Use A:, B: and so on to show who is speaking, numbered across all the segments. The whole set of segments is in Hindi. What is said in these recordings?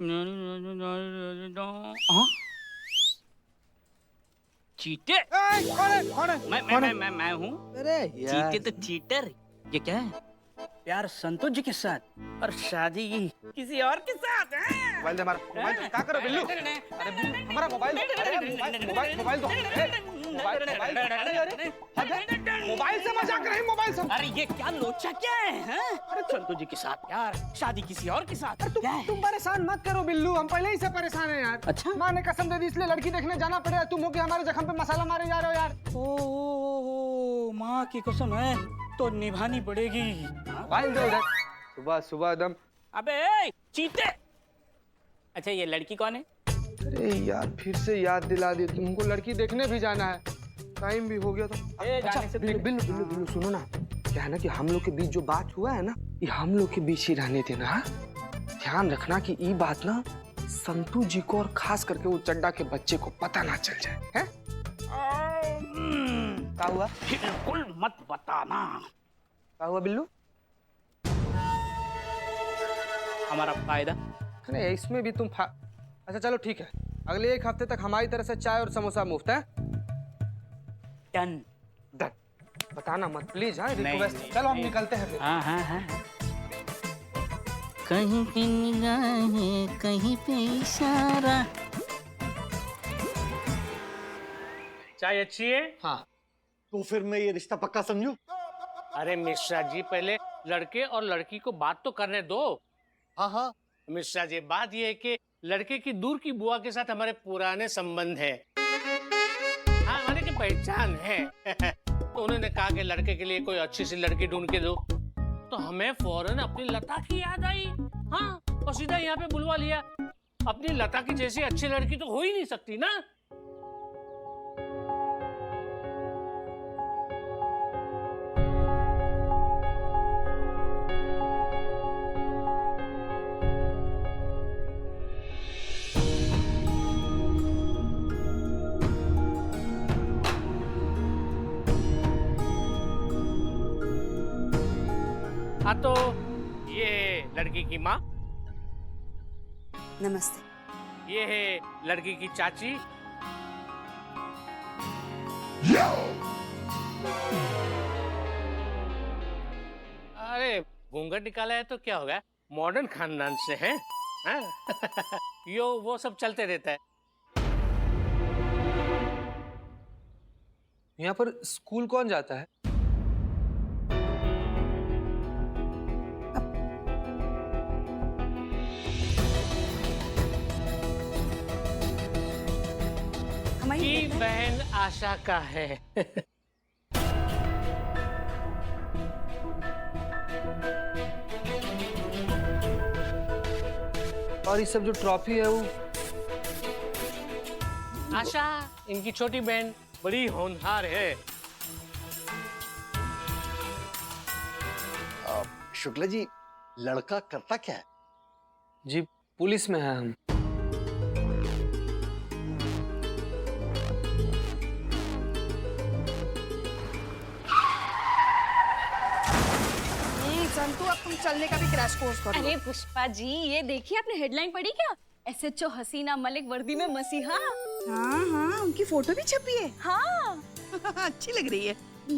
A: हाँ? चीटे?
B: कौन है?
A: मैं हूँ।
B: अरे यार,
A: चीटे तो चीटर। ये क्या है? प्यार संतोष जी के साथ और शादी किसी और के साथ है?
B: मोबाइल दे हमारा। मोबाइल क्या करो बिल्लू? अरे बिल्लू हमारा मोबाइल दो। अरे मोबाइल दो। मोबाइल से मजाक रही, मोबाइल से।
A: अरे ये क्या लोचा क्या है? अरे संतोष जी के साथ प्यार, शादी किसी और के साथ।
B: तुम परेशान मत करो बिल्लू, हम पहले ही से परेशान हैं यार।
A: अच्छा?
B: माँ ने कसम दे दी इसलिए लड़की देखने जाना पड़ेगा। तुम हो कि हमारे जख्म पे मसाला मारे जा रहे हो यार।
A: ओ माँ की कसम है तो निभानी पड़ेगी।
B: मोबाइल दो इधर। सुबह सुबह एकदम।
A: अबे चीते। अच्छा ये लड़की कौन है?
B: अरे यार फिर से याद दिला दी, तुमको लड़की देखने भी जाना है, टाइम भी हो गया तो।
A: जाने से
B: बिल्लू सुनो ना, क्या है ना कि हम लोग के बीच जो बात हुआ है ना, ये हम लोग के बीच ही रहने देना। हाँ? ध्यान रखना कि ये बात ना संतू जी को और खास करके वो चड्डा के बच्चे को पता ना चल जाए। है? क्या हुआ?
A: बिल्कुल मत बताना।
B: क्या हुआ बिल्लू?
A: हमारा फायदा।
B: अरे इसमें भी तुम अच्छा चलो ठीक है, अगले 1 हफ्ते तक हमारी तरफ से चाय और समोसा मुफ्त है।
A: डन।
B: बताना मत प्लीज। हाँ रिक्वेस्ट। चलो हम निकलते हैं फिर।
A: हाँ। कहीं पे निगाहें, कहीं पे इशारा।
C: चाय अच्छी है?
D: हाँ, तो फिर मैं ये रिश्ता पक्का समझूं?
C: अरे मिश्रा जी पहले लड़के और लड़की को बात तो करने दो।
D: हाँ।
C: मिश्रा जी बात ये है कि लड़के की दूर की बुआ के साथ हमारे पुराने संबंध है। हाँ हमारे की पहचान है। तो उन्होंने कहा कि लड़के के लिए कोई अच्छी सी लड़की ढूंढ के दो। तो हमें फौरन अपनी लता की याद आई। हाँ और सीधा यहाँ पे बुलवा लिया। अपनी लता की जैसी अच्छी लड़की तो हो ही नहीं सकती ना। हाँ तो ये लड़की की माँ,
E: नमस्ते।
C: ये है लड़की की चाची, अरे घूंघट निकाला है तो क्या हो गया, मॉडर्न खानदान से हैं। हाँ? यो वो सब चलते रहता है।
B: यहाँ पर स्कूल कौन जाता है?
C: की बहन आशा का है।
B: और ये सब जो ट्रॉफी है वो?
C: आशा इनकी छोटी बहन बड़ी होनहार है।
D: शुक्ला जी, लड़का करता क्या है?
B: जी पुलिस में है हम।
E: संतू अब तुम चलने का भी क्रैश कोर्स करो।
F: अरे पुष्पा जी ये देखिए आपने हेडलाइन पढ़ी क्या? SHO हसीना मलिक वर्दी में मसीहा।
E: हाँ उनकी फोटो भी छपी है।
F: हाँ
E: अच्छी लग रही है।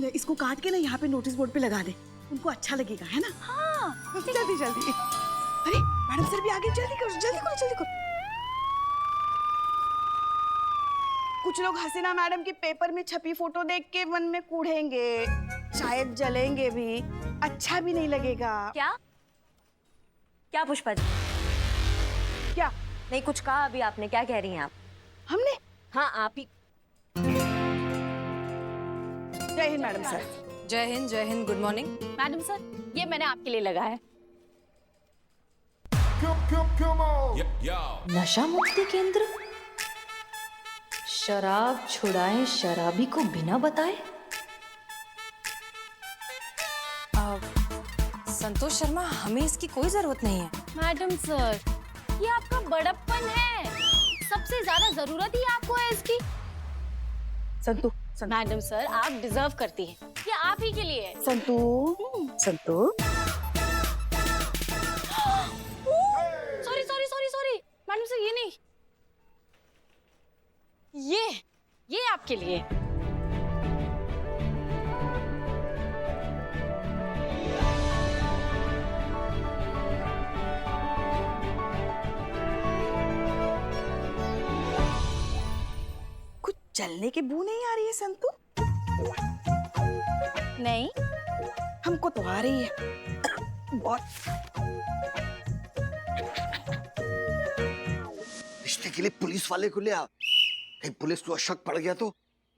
E: इसको काट के ना यहाँ पे नोटिस बोर्ड पे लगा दे, उनको अच्छा लगेगा है ना।
F: हाँ
E: जल्दी अरे मैडम सर भी आगे, जल्दी करो। कुछ लोग हसीना मैडम की पेपर में छपी फोटो देख के मन में कूढ़ेंगे, शायद जलेंगे भी, अच्छा भी नहीं लगेगा।
F: क्या पुष्पा जी?
E: क्या?
F: नहीं कुछ कहा अभी आपने, क्या कह रही हैं आप?
E: हमने?
F: हाँ आप ही।
E: जय हिंद मैडम सर।
F: जय Hind good morning madam sir, ये मैंने आपके लिए लगाया है।
G: नशा मुक्ति केंद्र, शराब छुड़ाएं शराबी को बिना बताए।
F: संतोष शर्मा हमें इसकी कोई जरूरत नहीं है। मैडम सर ये आपका बड़प्पन है, सबसे ज्यादा जरूरत ही आपको है इसकी।
E: संतू
F: मैडम सर आप डिजर्व करती हैं, ये आप ही के लिए है।
E: संतू
F: सॉरी आपके लिए।
E: कुछ चलने की बू नहीं आ रही है संतू?
F: नहीं,
E: हमको तो आ रही है बहुत।
D: रिश्ते के लिए पुलिस वाले को ले आ, कहीं पुलिस को शक पड़ गया तो।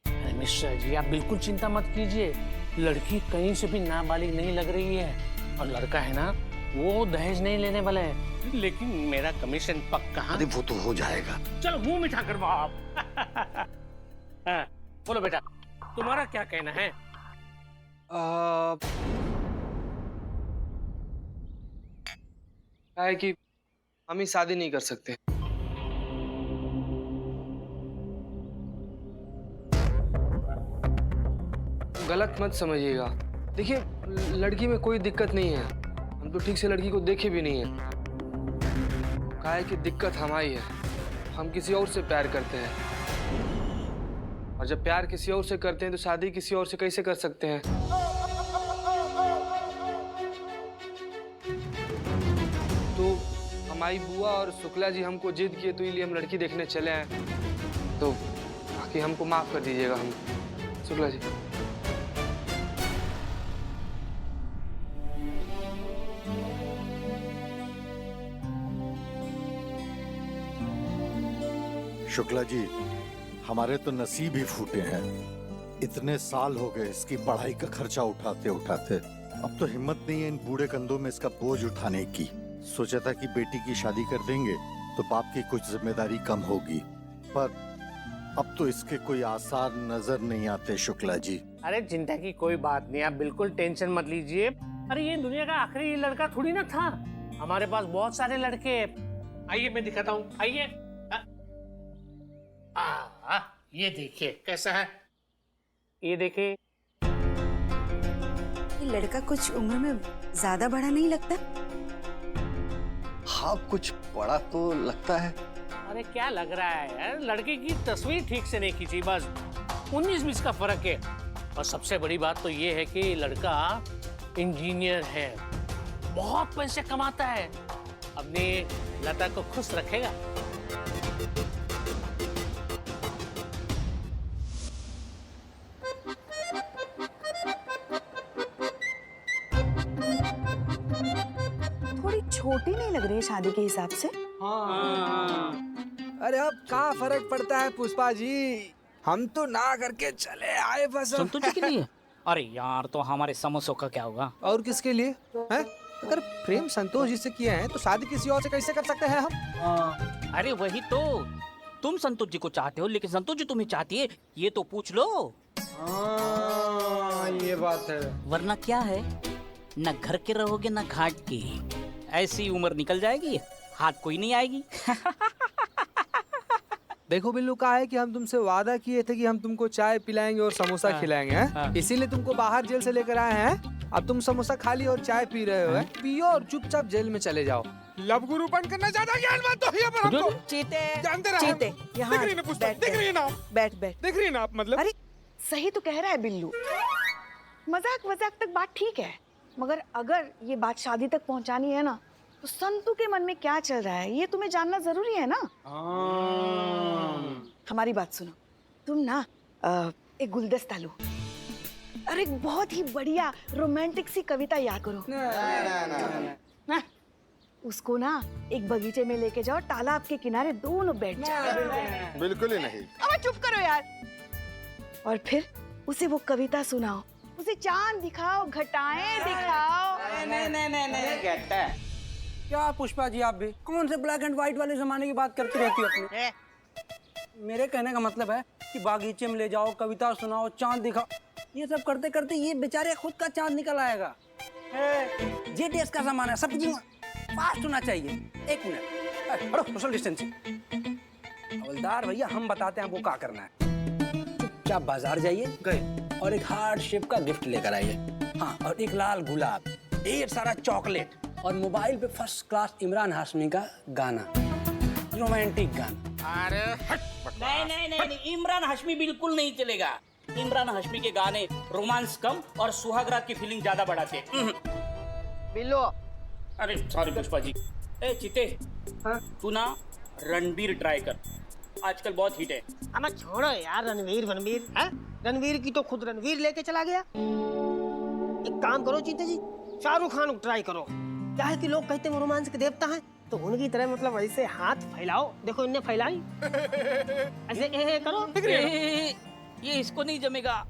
C: अरे मिश्रा जी, आप बिल्कुल चिंता मत कीजिए। लड़की कहीं से भी नाबालिग नहीं लग रही है, और लड़का है ना, वो दहेज नहीं लेने वाला है। लेकिन मेरा कमीशन पक्का।
D: अरे वो तो हो जाएगा।
C: चलो मुंह मीठा करवाओ आप। हाँ, बोलो बेटा, तुम्हारा क्या कहना है?
B: क्या है कि हम ही शादी नहीं कर सकते। गलत मत समझिएगा। देखिए, लड़की में कोई दिक्कत नहीं है, हम तो ठीक से लड़की को देखे भी नहीं है। क्या है कि दिक्कत हमारी है, हम किसी और से प्यार करते हैं, और जब प्यार किसी और से करते हैं तो शादी किसी और से कैसे कर सकते हैं? तो हमारी बुआ और शुक्ला जी हमको जिद किए, तो इसलिए हम लड़की देखने चले आए। तो बाकी हमको माफ कर दीजिएगा। हम शुक्ला जी।
D: शुक्ला जी, हमारे तो नसीब ही फूटे हैं। इतने साल हो गए इसकी पढ़ाई का खर्चा उठाते उठाते, अब तो हिम्मत नहीं है इन बूढ़े कंधों में इसका बोझ उठाने की। सोचा था कि बेटी की शादी कर देंगे तो बाप की कुछ जिम्मेदारी कम होगी, पर अब तो इसके कोई आसार नजर नहीं आते। शुक्ला जी,
C: अरे चिंता की कोई बात नहीं, आप बिल्कुल टेंशन मत लीजिए। अरे ये दुनिया का आखिरी लड़का थोड़ी ना था, हमारे पास बहुत सारे लड़के। आइए मैं दिखाता हूँ, आइए। ये देखिए कैसा है, ये देखिए।
E: ये लड़का कुछ उम्र में ज्यादा बड़ा नहीं लगता?
D: हाँ, कुछ बड़ा तो लगता है।
C: अरे क्या लग रहा है यार, लड़के की तस्वीर ठीक से नहीं खींची, बस 19-20 का फर्क है। और सबसे बड़ी बात तो ये है कि लड़का इंजीनियर है, बहुत पैसे कमाता है, अपनी लता को खुश रखेगा।
E: थोड़ी छोटी नहीं लग रही है शादी के हिसाब से?
H: अरे अब कहाँ फर्क पड़ता है पुष्पा जी, हम तो ना करके चले आए बस।
A: संतोष जी के लिए? अरे यार, तो हमारे समोसों का क्या होगा?
H: और किसके लिए है? अगर प्रेम संतोष जी से किए हैं तो शादी किसी और से कैसे कर सकते हैं हम?
A: अरे वही तो, तुम संतोष जी को चाहते हो, लेकिन संतोष जी तुम्हें चाहती है, ये तो पूछ लो।
H: ये बात है।
A: वरना क्या है, न घर के रहोगे न घाट की, ऐसी उम्र निकल जाएगी, हाथ कोई नहीं आएगी।
H: देखो बिल्लू, का है कि हम तुमसे वादा किए थे कि हम तुमको चाय पिलाएंगे और समोसा खिलाएंगे, हैं? इसीलिए तुमको बाहर जेल से लेकर आए हैं। अब तुम समोसा खा लियो और चाय पी रहे हो, हैं? पियो और चुपचाप जेल में चले जाओ। लब गुरुपन करना ज्यादा ज्ञान मत दो यहाँ पर हमको।
E: चीते,
H: जानते रहो।
E: चीते, यहाँ
H: दिख रही ना पुष्पा, दिख रही है ना?
E: बैठ बैठ।
H: दिख रही है ना आप? मतलब
E: अरे सही तो कह रहा है बिल्लू, मजाक मजाक तक बात ठीक है, मगर अगर ये बात शादी तक पहुंचानी है ना, तो संतू के मन में क्या चल रहा है ये तुम्हें जानना जरूरी है ना। हमारी बात सुनो, तुम ना एक गुलदस्ता लो और एक बहुत ही बढ़िया रोमांटिक सी कविता याद करो। ना, उसको ना एक बगीचे में लेके जाओ, तालाब के किनारे दोनों बैठ जाओ।
D: बिल्कुल ही नहीं।
E: अब चुप करो यार। और फिर उसे वो कविता सुनाओ, उसे चांद दिखाओ, घटाएं दिखाओ।
A: नहीं कहता है।
H: क्या पुष्पा जी, आप भी कौन से ब्लैक एंड व्हाइट वाले जमाने की बात करती रहती हो अपनी? मेरे कहने का मतलब है कि बागीचे में ले जाओ, कविता सुनाओ, चांद दिखाओ, ये सब करते करते ये बेचारे खुद का चांद निकल आएगा। जेटीएस का सामान है, सब कुछ फास्ट होना चाहिए। एक मिनट, बड़ो सोशल डिस्टेंसिंग। हवलदार भैया, हम बताते हैं आपको क्या करना है। चुपचाप बाजार जाइए, गए और एक हार्ट शेप का गिफ्ट लेकर आइए। हाँ, और एक लाल गुलाब, ढेर सारा चॉकलेट, और मोबाइल पे फर्स्ट क्लास इमरान हाशमी का गाना, रोमांटिक गाना।
C: अरे
A: नहीं नहीं नहीं नहीं, इमरान हाशमी बिल्कुल नहीं चलेगा। इमरान हाशमी के गाने रोमांस कम और सुहागरात की फीलिंग ज्यादा बढ़ाते हैं।
E: बिल्लो।
A: अरे सॉरी पुष्पा जी। ए चिते,
H: हाँ?
A: तू ना रणबीर ट्राई कर, आजकल बहुत हिट है।
I: अब छोड़ो यार रणवीर रणवीर है। रणवीर की तो खुद रणवीर लेके चला गया। एक काम करो चीते जी, शाहरुख खान को ट्राई करो। क्या है कि लोग कहते हैं वो रोमांस के देवता हैं, तो उनकी तरह मतलब ऐसे हाथ फैलाओ। देखो इनने फैलाई ऐसे करो।
A: ये इसको नहीं जमेगा।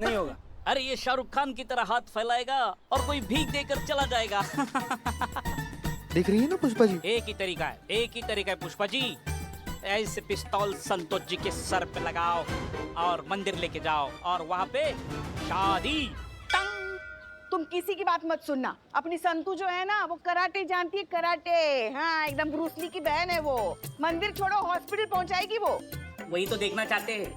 H: नहीं होगा।
A: अरे ये शाहरुख खान की तरह हाथ फैलाएगा और कोई भीख देकर चला जाएगा।
D: देख रही है ना पुष्पा जी?
A: एक ही तरीका है, एक ही तरीका है पुष्पा जी। ऐसे पिस्तौल संतोष जी के सर पे लगाओ और मंदिर लेके जाओ और वहाँ पे शादी।
E: तुम किसी की बात मत सुनना। अपनी संतू जो है ना वो कराटे जानती है, कराटे। हाँ एकदम ब्रूसली की बहन है वो। मंदिर छोड़ो हॉस्पिटल पहुंचाएगी वो।
A: वही तो देखना चाहते हैं।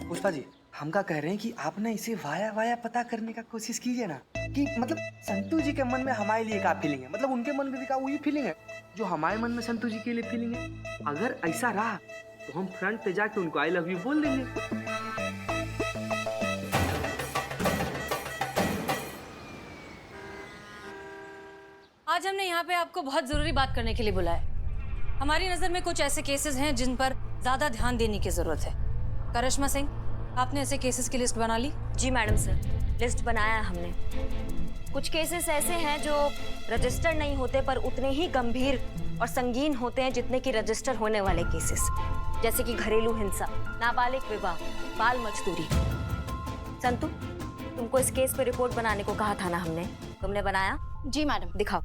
B: पुष्पा जी, हम का कह रहे हैं कि आप ना इसे वाया वाया पता करने का कोशिश कीजिए ना, कि मतलब संतू जी के मन में हमारे लिए क्या फीलिंग है, मतलब उनके मन में भी क्या वही फीलिंग है जो हमारे मन में संतू जी के लिए फीलिंग है। अगर ऐसा रहा तो हम फ्रंट पे जाके उनको आई लव यू बोल देंगे।
F: आज हमने यहाँ पे आपको बहुत जरूरी बात करने के लिए बुलाया। हमारी नजर में कुछ ऐसे केसेस हैं जिन पर ज्यादा ध्यान देने की जरूरत है। करिश्मा सिंह, आपने ऐसे केसेस की लिस्ट बना ली?
J: जी मैडम सर, लिस्ट बनाया है हमने। कुछ केसेस ऐसे हैं जो रजिस्टर नहीं होते पर उतने ही गंभीर और संगीन होते हैं जितने कि रजिस्टर होने वाले केसेस, जैसे कि घरेलू हिंसा, नाबालिग विवाह, बाल मजदूरी। संतू, तुमको इस केस पे रिपोर्ट बनाने को कहा था ना हमने, तुमने बनाया?
F: जी मैडम।
J: दिखाओ।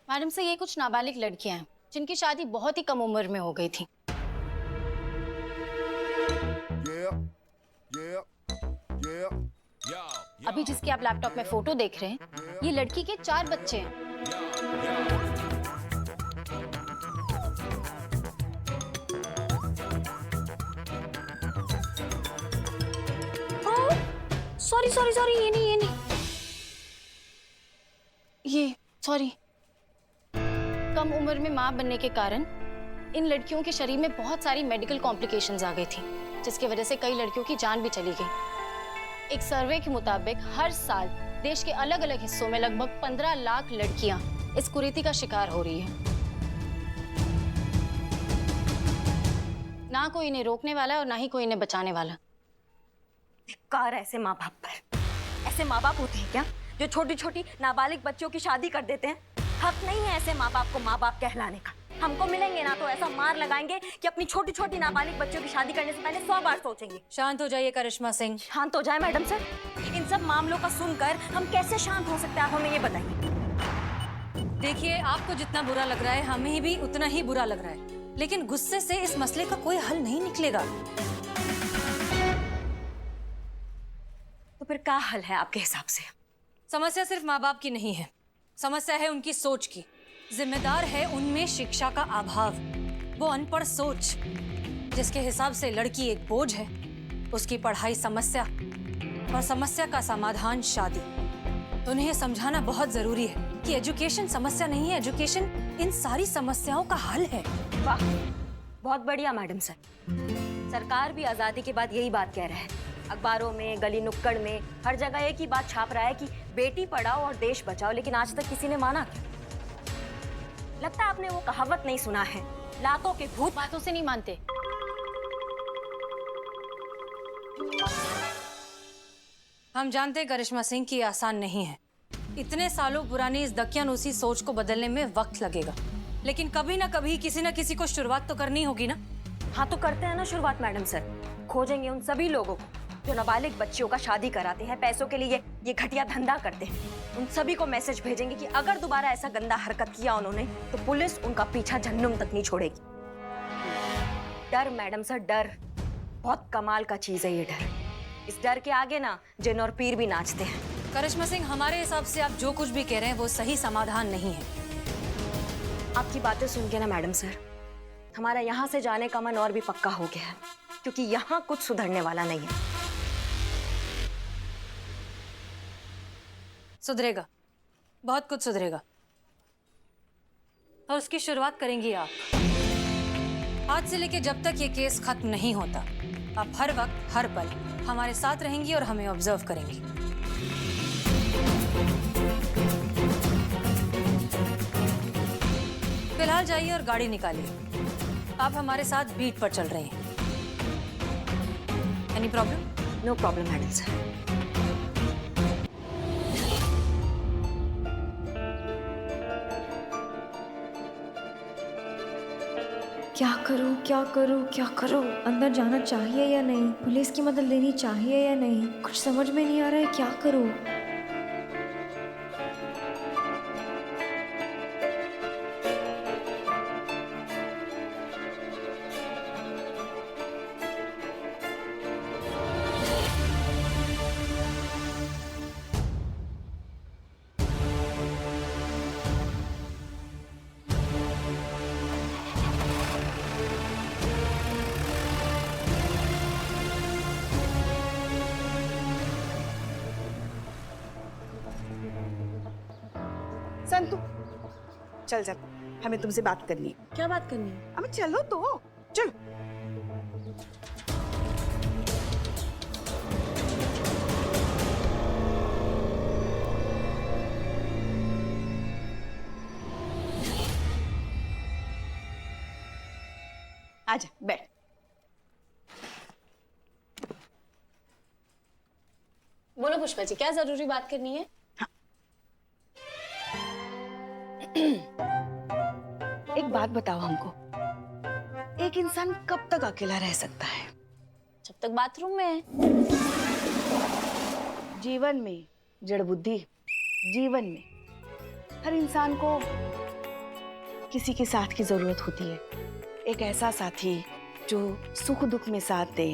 F: मैडम से ये कुछ नाबालिग लड़कियां हैं जिनकी शादी बहुत ही कम उम्र में हो गई थी। अभी जिसकी आप लैपटॉप में फोटो देख रहे हैं, ये लड़की के 4 बच्चे हैं।
J: सॉरी सॉरी सॉरी, ये नहीं
F: ये सॉरी। कम उम्र में मां बनने के कारण इन लड़कियों के शरीर में बहुत सारी मेडिकल कॉम्प्लिकेशंस आ गई थी, जिसकी वजह से कई लड़कियों की जान भी चली गई। एक सर्वे के मुताबिक हर साल देश के अलग अलग हिस्सों में लगभग 15 लाख लड़कियां इस कुरीति का शिकार हो रही हैं। ना कोई इन्हें रोकने वाला है और ना ही कोई इन्हें बचाने वाला।
J: धिक्कार ऐसे माँ बाप पर। ऐसे माँ बाप होते हैं क्या जो छोटी छोटी नाबालिग बच्चों की शादी कर देते हैं? हक नहीं है ऐसे माँ बाप को माँ बाप कहलाने का। हमको मिलेंगे ना तो ऐसा मार लगाएंगे कि अपनी छोटी छोटी नाबालिग बच्चों की शादी करने से पहले 100 बार सोचेंगे।
F: शांत हो जाइए करिश्मा सिंह।
J: शांत हो जाए मैडम सर? इन सब मामलों का सुनकर हम कैसे शांत हो सकते हैं, आप हमें ये बताइए।
F: देखिए, आपको जितना बुरा लग रहा है हमें भी उतना ही बुरा लग रहा है, लेकिन गुस्से से इस मसले का कोई हल नहीं निकलेगा।
J: तो फिर क्या हल है आपके हिसाब से?
F: समस्या सिर्फ माँ बाप की नहीं है, समस्या है उनकी सोच की। जिम्मेदार है उनमें शिक्षा का अभाव। वो अनपढ़ सोच जिसके हिसाब से लड़की एक बोझ है, उसकी पढ़ाई समस्या और समस्या का समाधान शादी। उन्हें समझाना बहुत जरूरी है कि एजुकेशन समस्या नहीं है, एजुकेशन इन सारी समस्याओं का हल है।
J: वाह, बहुत बढ़िया मैडम सर। सरकार भी आजादी के बाद यही बात कह रहा है। अखबारों में, गली नुक्कड़ में, हर जगह एक ही बात छाप रहा है कि बेटी पढ़ाओ और देश बचाओ, लेकिन आज तक किसी ने माना क्या? लगता है आपने वो कहावत नहीं सुना है, लातों के भूत
F: बातों से नहीं मानते। हम जानते हैं करिश्मा सिंह की आसान नहीं है। इतने सालों पुरानी इस दकियानूसी सोच को बदलने में वक्त लगेगा, लेकिन कभी ना कभी किसी ना किसी को शुरुआत तो करनी होगी ना।
J: हाँ तो करते हैं ना शुरुआत मैडम सर। खोजेंगे उन सभी लोगों को जो नाबालिग बच्चियों का शादी कराते हैं, पैसों के लिए ये घटिया धंधा करते हैं। उन सभी को मैसेज भेजेंगे कि अगर दोबारा ऐसा गंदा हरकत किया उन्होंने तो पुलिस उनका पीछा जहन्नुम तक नहीं छोड़ेगी। डर मैडम सर, डर बहुत कमाल का चीज है ये डर। इस डर के आगे ना जिन और पीर भी नाचते हैं।
F: करिश्मा सिंह, हमारे हिसाब से आप जो कुछ भी कह रहे हैं वो सही समाधान नहीं है।
J: आपकी बातें सुन के ना मैडम सर, हमारा यहाँ से जाने का मन और भी पक्का हो गया है, क्योंकि यहाँ कुछ सुधरने वाला नहीं है।
F: सुधरेगा। बहुत कुछ सुधरेगा और उसकी शुरुआत करेंगी आप। आज से लेके जब तक ये केस खत्म नहीं होता, आप हर वक्त हर पल हमारे साथ रहेंगी और हमें ऑब्जर्व करेंगी। फिलहाल जाइए और गाड़ी निकालिए। आप हमारे साथ बीट पर चल रहे हैं। Any problem?
J: No problem madam sir.
G: क्या करूं क्या करूं क्या करूं? अंदर जाना चाहिए या नहीं? पुलिस की मदद लेनी चाहिए या नहीं? कुछ समझ में नहीं आ रहा है, क्या करूं?
E: संतु, चल चल, हमें तुमसे बात करनी है।
J: क्या बात करनी है?
E: अब चलो तो, चलो। आजा, बैठ।
J: बोलो पुष्पा जी, क्या जरूरी बात करनी है?
E: एक बात बताओ हमको, एक इंसान कब तक अकेला रह सकता है?
J: जब तक बाथरूम में है।
E: जीवन में जड़ बुद्धि, जीवन में हर इंसान को किसी के साथ की जरूरत होती है। एक ऐसा साथी जो सुख दुख में साथ दे,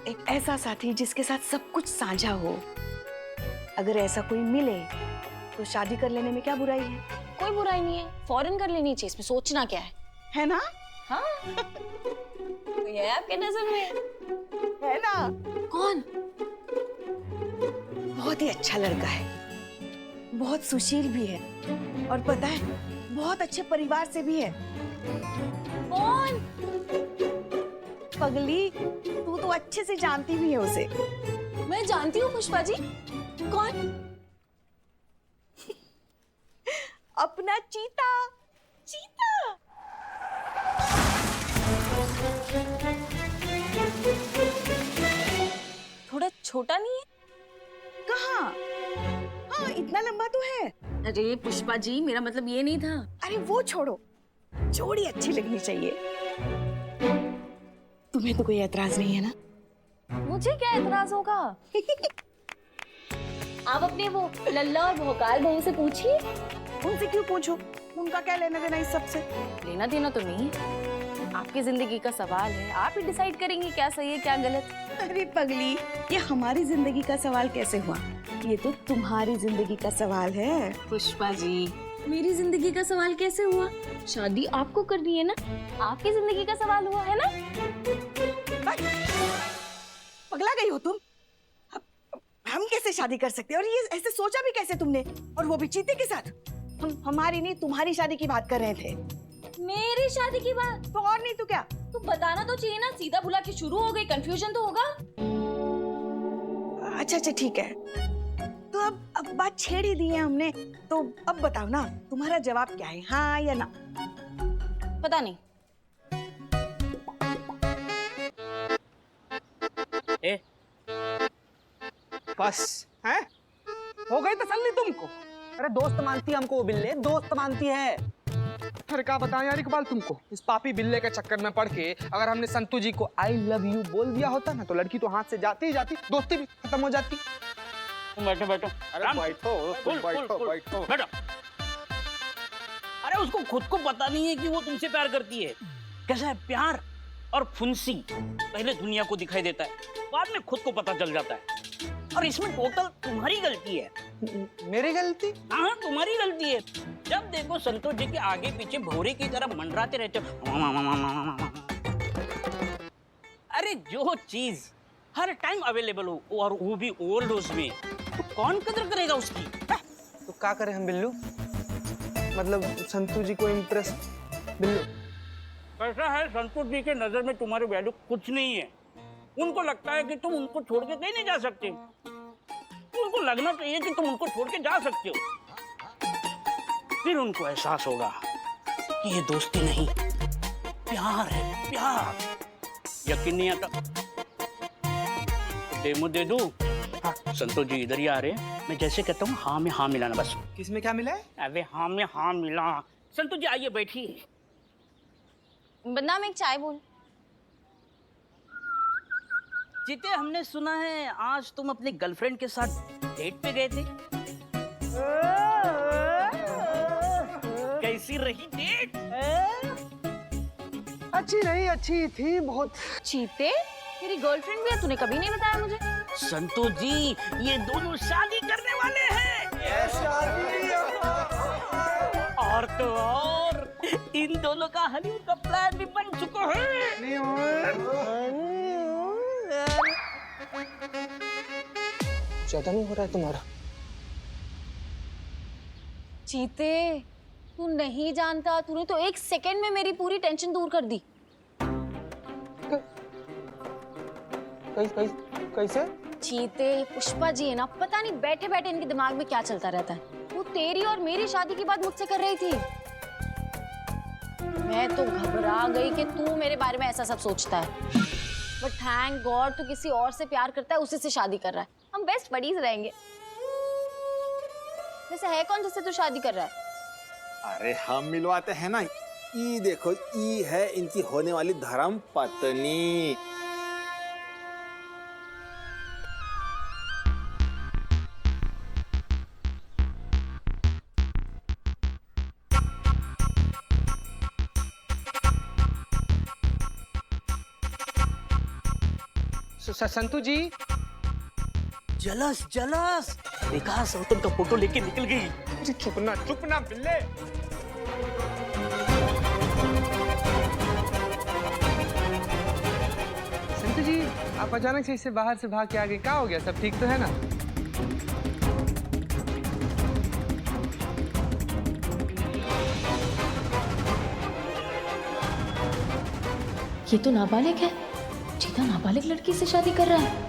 E: एक ऐसा साथी जिसके साथ सब कुछ साझा हो। अगर ऐसा कोई मिले तो शादी कर लेने में क्या बुराई है?
J: कोई बुराई नहीं है, फौरन कर लेनी चाहिए, इसमें सोचना क्या
E: है ना?
J: हाँ। कोई है आपके नजर में?
E: है ना?
J: कौन?
E: बहुत ही अच्छा लड़का है, बहुत सुशील भी है और पता है बहुत अच्छे परिवार से भी है।
J: कौन?
E: पगली, तू तो अच्छे से जानती भी है उसे।
J: मैं जानती हूँ पुष्पा जी। कौन?
E: अपना चीता। चीता।
J: थोड़ा छोटा नहीं है?
E: कहाँ? हाँ, इतना लंबा तो है।
J: अरे पुष्पा जी, मेरा मतलब ये नहीं था।
E: अरे वो छोड़ो, जोड़ी अच्छी लगनी चाहिए। तुम्हें तो कोई एतराज नहीं है ना?
J: मुझे क्या एतराज होगा? आप अपने वो लल्ला और भोकाल बहू से पूछिए।
E: उनसे क्यों पूछो? उनका क्या लेना देना इस सब से?
J: लेना देना तो नहीं है, आपकी जिंदगी का सवाल है, आप ही डिसाइड करेंगे क्या सही है क्या गलत।
E: अरे पगली, ये हमारी जिंदगी का सवाल कैसे हुआ? ये तो तुम्हारी जिंदगी का सवाल है।
J: पुष्पा जी, मेरी जिंदगी का सवाल कैसे हुआ? शादी आपको करनी है ना, आपकी जिंदगी का सवाल हुआ है ना।
E: पगला गई हो तुम? हम कैसे शादी कर सकते हैं? और ये ऐसे सोचा भी कैसे तुमने? और वो भी चीते के साथ? हम हमारी नहीं तुम्हारी शादी की बात कर रहे थे।
J: मेरी शादी की बात?
E: तो और नहीं तो क्या?
J: तो बताना तो चाहिए ना, सीधा बुला के शुरू हो गई, कंफ्यूजन तो होगा।
E: अच्छा अच्छा ठीक है, तो अब बात छेड़ ही दी है हमने, तो अब बताओ ना, तुम्हारा जवाब क्या है, हाँ या ना?
J: पता नहीं।
B: ए, बस हैं? हो गई तसल्ली तुमको?
H: अरे दोस्त मानती है हमको वो बिल्ले, दोस्त मानती है।
B: अरे क्या बताएं यार इकबाल तुमको, इस पापी बिल्ले के चक्कर में पड़ के अगर हमने संतू जी को आई लव यू बोल दिया होता ना, तो लड़की तो हाथ से जाती ही जाती, दोस्ती भी खत्म हो जाती।
A: बैठो बैठो।
D: अरे बैठो, तुम बैठो बैठो।
A: बैठो। अरे उसको खुद को पता नहीं है कि वो तुमसे प्यार करती है। कैसा है प्यार और फुंसी, पहले दुनिया को दिखाई देता है, बाद में खुद को पता चल जाता है। और इसमें टोटल तुम्हारी गलती है।
B: मेरी गलती?
A: हाँ, तुम्हारी गलती है। जब देखो संतोष जी के आगे पीछे भौरे की तरह मंडराते रहते हो। अरे जो चीज हर टाइम अवेलेबल हो और वो भी ओवरडोज में, तो कौन कदर करेगा उसकी?
B: तो क्या करें हम बिल्लू? मतलब संतू जी को इम्प्रेस। बिल्लू
A: कैसा है, संतोष जी के नजर में तुम्हारी वैल्यू कुछ नहीं है। उनको लगता है कि तुम उनको छोड़ के कहीं नहीं जा सकते। उनको लगना चाहिए कि तुम उनको छोड़ के जा सकते हो। फिर उनको एहसास होगा कि ये दोस्ती नहीं, प्यार है, प्यार। यकीन नहीं आता? डेमो दे दूं? हाँ, संतोष जी इधर ही आ रहे हैं। मैं जैसे कहता हूँ हाँ में हाँ मिलाना बस।
B: किसमें क्या मिला है?
A: अबे हाँ में हाँ मिला। संतोष जी आइए बैठिए।
J: बंदा में एक चाय बोल।
A: जीते, हमने सुना है आज तुम अपनी गर्लफ्रेंड के साथ डेट पे गए थे। कैसी रही डेट?
B: अच्छी रही, अच्छी थी बहुत।
J: चीते, तेरी गर्लफ्रेंड भी है, तूने कभी नहीं बताया मुझे।
A: संतोष जी, ये दोनों शादी करने वाले हैं। और तो और इन दोनों का हनीमून का प्लान भी बन चुका है।
B: ज्यादा नहीं हो रहा है तुम्हारा?
J: चीते, तू नहीं जानता, तूने तो एक सेकंड में मेरी पूरी टेंशन दूर कर दी।
B: कैसे?
J: चीते, पुष्पा जी है ना, पता नहीं बैठे बैठे इनके दिमाग में क्या चलता रहता है। वो तेरी और मेरी शादी की बात मुझसे कर रही थी। मैं तो घबरा गई कि तू मेरे बारे में ऐसा सब सोचता है। बट थैंक गॉड तू किसी और से प्यार करता है, उसी से शादी कर रहा है। हम बेस्ट बडीज रहेंगे। वैसे है कौन जिससे तू शादी कर रहा है?
K: अरे हम मिलवाते हैं ना। ई देखो, ई है इनकी होने वाली धर्म पत्नी।
B: संतू जी,
A: जलस जलस, देखा सौतन का फोटो लेके निकल गई।
B: चुपना चुपना बिल्ले। संतू जी, आप अचानक से इससे बाहर से भाग के आ गए, क्या हो गया? सब ठीक तो है ना?
G: ये तो नाबालिग है। चीता नाबालिग लड़की से शादी कर रहा है।